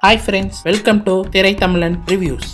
Hi friends, welcome to திரை தமிழன் reviews.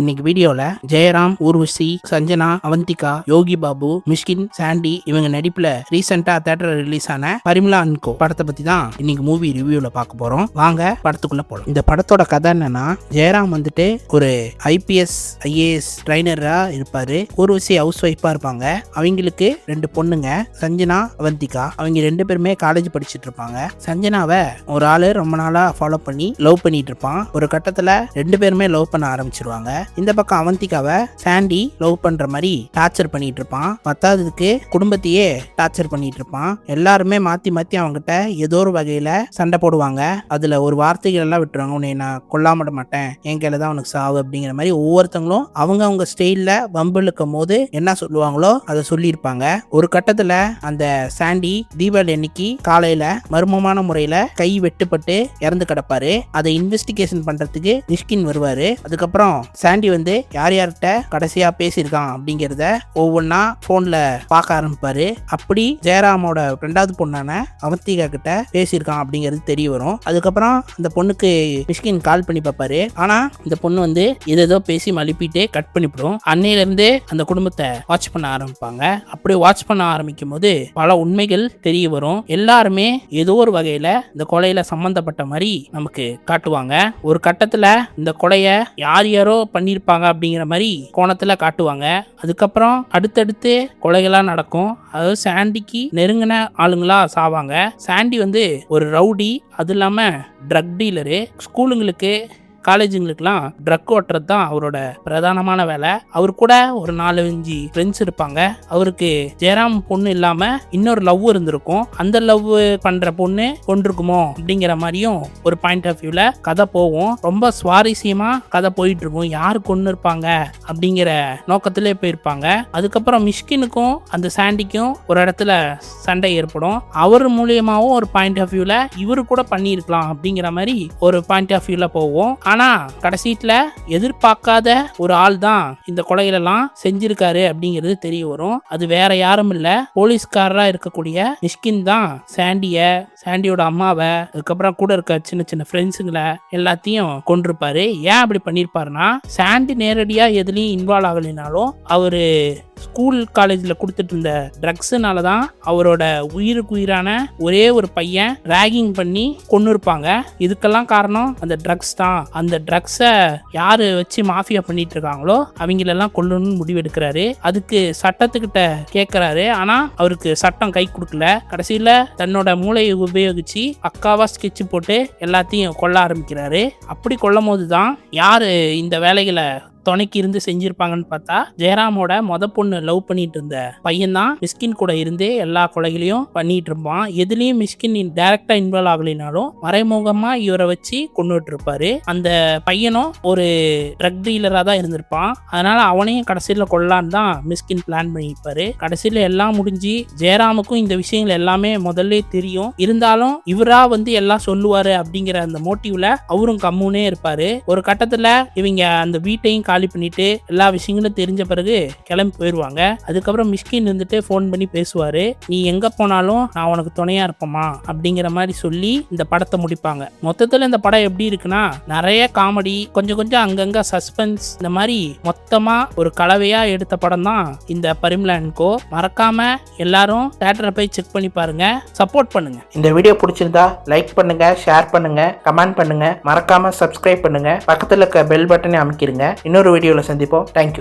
இன்னைக்கு வீடியோல ஜெயராம், ஊர்வசி, சஞ்சனா, அவந்திகா, யோகி பாபு, மிஷ்கின், சாண்டி இவங்க நடிப்புல ரீசெண்டா தியேட்டர் ரிலீஸ் ஆன பரிமளா அண்ட் கோ படத்தை பத்தி தான் இன்னைக்கு மூவி ரிவ்யூல பார்க்க போறோம். வாங்க படத்துக்குள்ள போலாம். இந்த படத்தோட கதை என்னன்னா, ஜெயராம் வந்துட்டு ஒரு IPS IAS ட்ரைனரா இருப்பாரு. ஊர்வசி ஹவுஸ் ஒய்ஃபா இருப்பாங்க. அவங்களுக்கு 2 பொண்ணுங்க, சஞ்சனா, அவந்திகா. அவங்க 2 பேருமே காலேஜ் படிச்சுட்டு இருப்பாங்க. சஞ்சனாவை ஒரு ஆளு ரொம்ப நாளா ஃபாலோ பண்ணி லவ் பண்ணிட்டு இருப்பான். ஒரு கட்டத்துல 2 பேருமே லவ் பண்ண ஆரம்பிச்சிருவாங்க. இந்த பக்கம் அவந்திகாவை சாண்டி லவ் பண்ற மாதிரி டார்ச்சர் பண்ணிட்டு இருப்பான். பத்தாவதுக்கு குடும்பத்தையே டார்ச்சர் பண்ணிட்டு இருப்பான். எல்லாருமே மாத்தி மாத்தி அவங்ககிட்ட ஏதோ ஒரு வகையில சண்டை போடுவாங்க. அதுல ஒரு வார்த்தைகள் எல்லாம் விட்டுருவாங்க. உன்னை நான் கொல்லாமட மாட்டேன், என் கையில தான் உனக்கு சாவு அப்படிங்கிற மாதிரி ஒவ்வொருத்தங்களும் அவங்க ஸ்டைல்ல வம்பிழுக்கும் போது என்ன சொல்லுவாங்களோ அதை சொல்லியிருப்பாங்க. ஒரு கட்டத்துல அந்த சாண்டி தீபாவளி அன்னைக்கு காலையில மர்மமான முறையில கை வெட்டுப்பட்டு இறந்து கிடப்பாரு. அதை இன்வெஸ்டிகேஷன் பண்றதுக்கு மிஷ்கின் வருவாரு. அதுக்கப்புறம் சாண்டி வந்து யார் யார்கிட்ட கடைசியா பேசியிருக்கான் அப்படிங்கிறத ஒவ்வொன்னா போன்ல பார்க்க ஆரம்பிப்பாரு. அப்படி ஜெயராமோட 2வது பொண்ணான அவந்திகா கிட்ட பேசியிருக்கான் அப்படிங்கிறது தெரிய வரும். அதுக்கப்புறம் அந்த பொண்ணுக்கு மிஷ்கின் கால் பண்ணி பார்ப்பாரு. ஆனா இந்த பொண்ணு வந்து ஏதோ பேசி மழுப்பிட்டு கட் பண்ணிவிடும். அன்னையில இருந்து அந்த குடும்பத்தை வாட்ச் பண்ண ஆரம்பிப்பாங்க. அப்படி வாட்ச் பண்ண ஆரம்பிக்கும் போது பல உண்மைகள் தெரிய வரும். எல்லாருமே ஏதோ ஒரு வகையில இந்த கொலையில சம்பந்தப்பட்ட மாதிரி நமக்கு காட்டுவாங்க. ஒரு கட்டத்துல இந்த கொலையை யாரோ பண்ணியிருப்பாங்க அப்படிங்கிற மாதிரி கோணத்துல காட்டுவாங்க. அதுக்கப்புறம் அடுத்தடுத்து கொலைகளா நடக்கும். அதாவது சாண்டிக்கு நெருங்கின ஆளுங்களா சாவாங்க. சாண்டி வந்து ஒரு ரவுடி, அது இல்லாம ட்ரக் டீலரு. ஸ்கூலுங்களுக்கு காலேஜுங்களுக்குலாம் ட்ரக் ஓட்டுறது தான் அவரோட பிரதானமான வேலை. அவர் கூட ஒரு 4-5 ஃப்ரெண்ட்ஸ் இருப்பாங்க. அவருக்கு ஜெயராம் பொண்ணு இல்லாம இன்னொரு லவ் இருந்திருக்கும். அந்த லவ் பண்ற பொண்ணு கொண்டிருக்குமோ அப்படிங்கிற மாதிரியும் ஒரு பாயிண்ட் ஆஃப் வியூல கதை போகும். ரொம்ப சுவாரஸ்யமா கதை போயிட்டு இருக்கும். யாரு கொண்டு இருப்பாங்க அப்படிங்கிற நோக்கத்திலே போயிருப்பாங்க. அதுக்கப்புறம் மிஷ்கினுக்கும் அந்த சாண்டிக்கும் ஒரு இடத்துல சண்டை ஏற்படும். அவர் மூலியமாவும் ஒரு பாயிண்ட் ஆஃப் வியூல இவரு கூட பண்ணியிருக்கலாம் அப்படிங்கிற மாதிரி ஒரு பாயிண்ட் ஆஃப் வியூல போவோம். ஆனா கடைசியில எதிர்பார்க்காத ஒரு ஆள் தான் இந்த கொலைகளெல்லாம் செஞ்சிருக்காரு அப்படிங்கிறது தெரிய வரும். அது வேற யாரும் இல்ல, போலீஸ்காரரா இருக்கக்கூடிய மிஷ்கின் தான் சாண்டியோட அம்மாவை, அதுக்கப்புறம் கூட இருக்க சின்ன சின்ன ஃப்ரெண்ட்ஸுங்களை எல்லாத்தையும் கொண்டிருப்பாரு. ஏன் அப்படி பண்ணியிருப்பாருன்னா, சாண்டி நேரடியா எதுலையும் இன்வால்வ் ஆகலைனாலும் அவரு ஸ்கூல் காலேஜில் கொடுத்துட்டு இருந்த ட்ரக்ஸுனால தான் அவரோட உயிருக்கு உயிரான ஒரே ஒரு பையன் ரேகிங் பண்ணி கொண்டு இருப்பாங்க. இதுக்கெல்லாம் காரணம் அந்த ட்ரக்ஸ் தான். அந்த ட்ரக்ஸை யாரு வச்சு மாஃபியா பண்ணிட்டு இருக்காங்களோ அவங்களெல்லாம் கொல்லணும்னு முடிவெடுக்கிறாரு. அதுக்கு சட்டத்துக்கிட்ட கேட்கிறாரு. ஆனா அவருக்கு சட்டம் கை கொடுக்கல. கடைசியில தன்னோட மூளையை உபயோகிச்சு அக்காவா ஸ்கெட்ச் போட்டு எல்லாத்தையும் கொல்ல ஆரம்பிக்கிறாரு. அப்படி கொல்லும் போது தான் யாரு இந்த வேலைகளை துணைக்கு இருந்து செஞ்சிருப்பாங்கன்னு பார்த்தா, ஜெயராமோட பொண்ணு லவ் பண்ணிட்டு இருந்த பையன் தான் மிஷ்கின் கூட இருந்து எல்லா கொலைகளையும் பண்ணிட்டு இருப்பான். எதுலயும் மிஷ்கின் டைரக்டா இன்வால்வ் ஆகலைனாலும் மறைமுகமா இவரை வச்சு கொண்டுட்டு இருப்பாரு. அந்த பையனும் ஒரு ட்ரக் டீலரா தான் இருந்திருப்பான். அதனால அவனையும் கடைசியில கொல்லான்னு தான் மிஷ்கின் பிளான் பண்ணியிருப்பாரு. கடைசியில எல்லாம் முடிஞ்சு ஜெயராமுக்கும் இந்த விஷயங்கள் எல்லாமே முதல்ல தெரியும். இருந்தாலும் இவரா வந்து எல்லாம் சொல்லுவாரு அப்படிங்கிற அந்த மோட்டிவ்ல அவரும் கம்முனே இருப்பாரு. ஒரு கட்டத்துல இவங்க அந்த வீட்டையும் காலி பண்ணிட்டு எல்லா விஷயங்களும் தெரிஞ்ச பிறகு கிளம்பி போயிடுவாங்க. அதுக்கப்புறம் மிஷ்கின் இருந்துட்டு ஃபோன் பண்ணி பேசுவாரு. நீ எங்க போனாலும் நான் உனக்கு துணையா இருப்பேமா அப்படிங்கிற மாதிரி சொல்லி இந்த படத்தை முடிப்பாங்க. மொத்தத்துல இந்த படம் எப்படி இருக்குன்னா, நிறைய காமெடி, கொஞ்சம் அங்கங்க சஸ்பென்ஸ், இந்த மாதிரி மொத்தமா ஒரு கலவையா எடுத்த படம் தான் இந்த பரிமளா அண்ட் கோ. மறக்காம எல்லாரும் தியேட்டரை போய் செக் பண்ணி பாருங்க, சப்போர்ட் பண்ணுங்க. இந்த வீடியோ பிடிச்சிருந்தா லைக் பண்ணுங்க, ஷேர் பண்ணுங்க, கமெண்ட் பண்ணுங்க, மறக்காம சப்ஸ்கிரைப் பண்ணுங்க, பக்கத்துல இருக்க பெல் பட்டனை அமைக்கிருங்க. இன்னொரு வீடியோல சந்திப்போம். தேங்க்யூ.